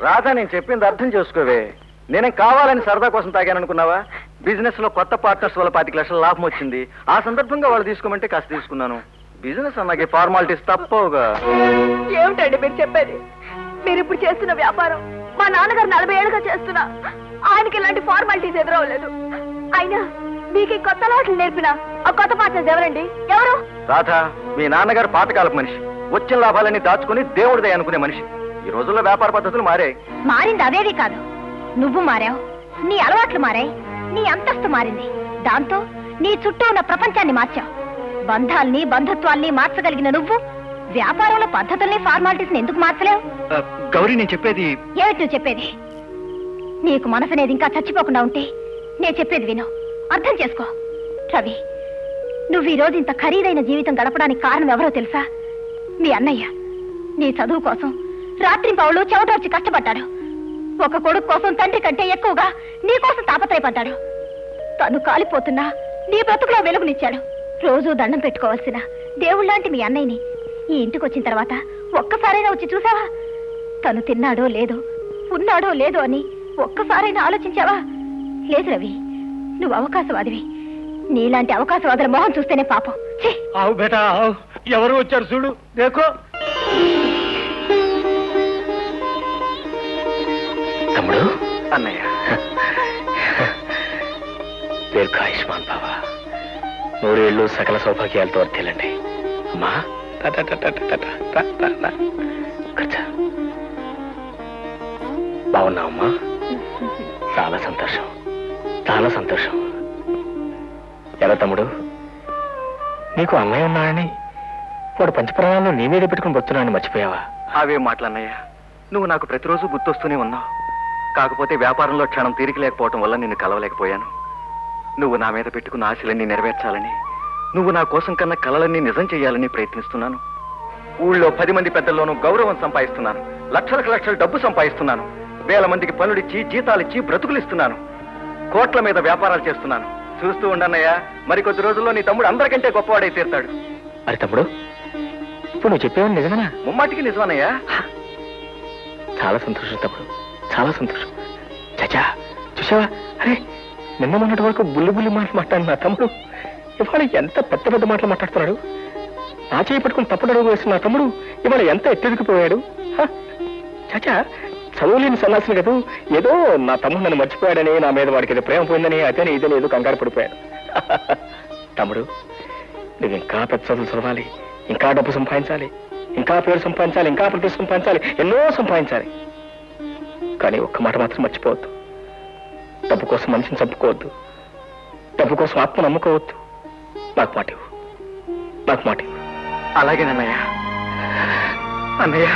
రాధా, నేను చెప్పింది అర్థం చేసుకోవే. నేనేం కావాలని సరదా కోసం తాగాననుకున్నావా? బిజినెస్ లో కొత్త పార్ట్నర్స్ వల్ల 25 లక్షల లాభం వచ్చింది. ఆ సందర్భంగా వాళ్ళు తీసుకోమంటే కాస్త తీసుకున్నాను. బిజినెస్ అన్నాకే ఫార్మాలిటీస్ తప్పవుగా. ఏమిటండి మీరు చెప్పేది? మీరు ఇప్పుడు చేస్తున్న వ్యాపారం మా నాన్నగారు 40 ఏళ్ళుగా చేస్తున్నా. ఆయనకి ఇలాంటి ఫార్మాలిటీస్ ఎదురవలేదు. అయినా మీకు ఈ కొత్త లాటలు నేర్పిన ఆ కొత్త పార్ట్నర్స్ ఎవరండి? ఎవరు? రాధా, మీ నాన్నగారు పాతకాలపు మనిషి. వచ్చిన లాభాలన్నీ దాచుకుని దేవుడిదే అనుకునే మనిషి. ఈ రోజుల్లో వ్యాపార పద్ధతులు మారాయి. మారింది అదేది కాదు, నువ్వు మారావు. నీ అలవాట్లు మారాయి, నీ అంతస్తు మారింది. దాంతో నీ చుట్టూ ఉన్న ప్రపంచాన్ని మార్చావు. బంధాల్ని బంధుత్వాల్ని మార్చగలిగిన నువ్వు వ్యాపారంలో పద్ధతుల్ని ఫార్మాలిటీస్ ఎందుకు మార్చలేవు? గౌరీ, నేను చెప్పేది ఏమిటి నువ్వు చెప్పేది? నీకు మనసనేది ఇంకా చచ్చిపోకుండా ఉంటే నేను చెప్పేది విను, అర్థం చేసుకో. రవి, నువ్వు ఈ రోజు ఇంత ఖరీదైన జీవితం గడపడానికి కారణం ఎవరో తెలుసా? మీ అన్నయ్య. నీ చదువు కోసం రాత్రింపవళ్ళు చెవటొచ్చి కష్టపడ్డాడు. ఒక కొడుకు కోసం తండ్రి కంటే ఎక్కువగా నీ కోసం తాపత్రయపడ్డాడు. తను కాలిపోతున్నా నీ బ్రతుకులో వెలుగునిచ్చాడు. రోజూ దండం పెట్టుకోవాల్సిన దేవుళ్ళలాంటి మీ అన్నయ్యని ఈ ఇంటికి వచ్చిన తర్వాత ఒక్కసారైనా వచ్చి చూసావా? తను తిన్నాడో లేదో, ఉన్నాడో లేదో అని ఒక్కసారైనా ఆలోచించావా? లేదు రవి, నువ్వు అవకాశవాదివి. నీలాంటి అవకాశవాదుల మొహం చూస్తేనే పాపం. ఆవు బేటా ఆవు, ఎవరు వచ్చారు చూడు. దేకో తమ్ముడు. అన్నయ్య, దీర్ఘాయుష్మాన్ బావ, 100 ఏళ్ళు సకల సౌభాగ్యాలతో వర్తిల్లండి. అమ్మా, బాగున్నావమ్మా? చాలా సంతోషం, చాలా సంతోషం. ఎలా తమ్ముడు, నీకు అన్నయ్య ఉన్నాడని వాడు పంచప్రాణాల్లో నీ మీద పెట్టుకుని బతున్నాడని మర్చిపోయావా? అవే మాటలన్నయ్య, నువ్వు నాకు ప్రతిరోజు గుర్తొస్తూనే ఉన్నావు. కాకపోతే వ్యాపారంలో క్షణం తీరిక లేకపోవటం వల్ల నిన్ను కలవలేకపోయాను. నువ్వు నా మీద పెట్టుకున్న ఆశలన్నీ నెరవేర్చాలని, నువ్వు నా కోసం కన్నా కలలన్నీ నిజం చేయాలని ప్రయత్నిస్తున్నాను. ఊళ్ళో 10 మంది పెద్దల్లోనూ గౌరవం సంపాదిస్తున్నాను. లక్షలకు లక్షలు డబ్బు సంపాదిస్తున్నాను. వేల మందికి పనులిచ్చి జీతాలిచ్చి బ్రతుకులిస్తున్నాను. కోట్ల మీద వ్యాపారాలు చేస్తున్నాను. చూస్తూ ఉండన్నయ్యా, మరికొద్ది రోజుల్లో నీ తమ్ముడు అందరికంటే గొప్పవాడై తీరుతాడు. మరి తమ్ముడు, ఇప్పుడు నువ్వు చెప్పేవాడు నిజమేనా? ముమ్మాటికి నిజమన్నయ్యా. చాలా సంతోషం తమ్ముడు, చాలా సంతోషం. చచ్చా, చూసావా? అరే, నిన్న మొన్నటి వరకు బుల్లి బుల్లి మాటలు మాట్లాడు నా తమ్ముడు ఇవాళ ఎంత పెద్ద పెద్ద మాటలు మాట్లాడుతున్నాడు. నా చేయి పట్టుకుని తప్పుడు అడుగు వేస్తున్న నా తమ్ముడు ఇవాళ ఎంత ఎత్తెదిగిపోయాడు. చచ్చా, చదువులేని సన్నాసులు కదా, ఏదో నా తమ్ముడు నన్ను మర్చిపోయాడని, నా మీద వాడికి ఏదో ప్రేమ పోయిందని, అతని ఇదని ఏదో కంగారు పడిపోయాడు. తమ్ముడు, నువ్వు ఇంకా పెద్ద చదువులు చదవాలి, ఇంకా డబ్బు సంపాదించాలి, ఇంకా పేరు సంపాదించాలి, ఇంకా ప్రతిష్ట సంపాదించాలి, ఎన్నో సంపాదించాలి. కానీ ఒక్క మాట మాత్రం మర్చిపోవద్దు. డబ్బు కోసం మనిషిని చంపుకోవద్దు. డబ్బు కోసం ఆత్మను నమ్ముకోవద్దు. నాకు మాట ఇవ్వు, నాకు మాట ఇవ్వు. అలాగేనన్నయ్య. అన్నయ్య.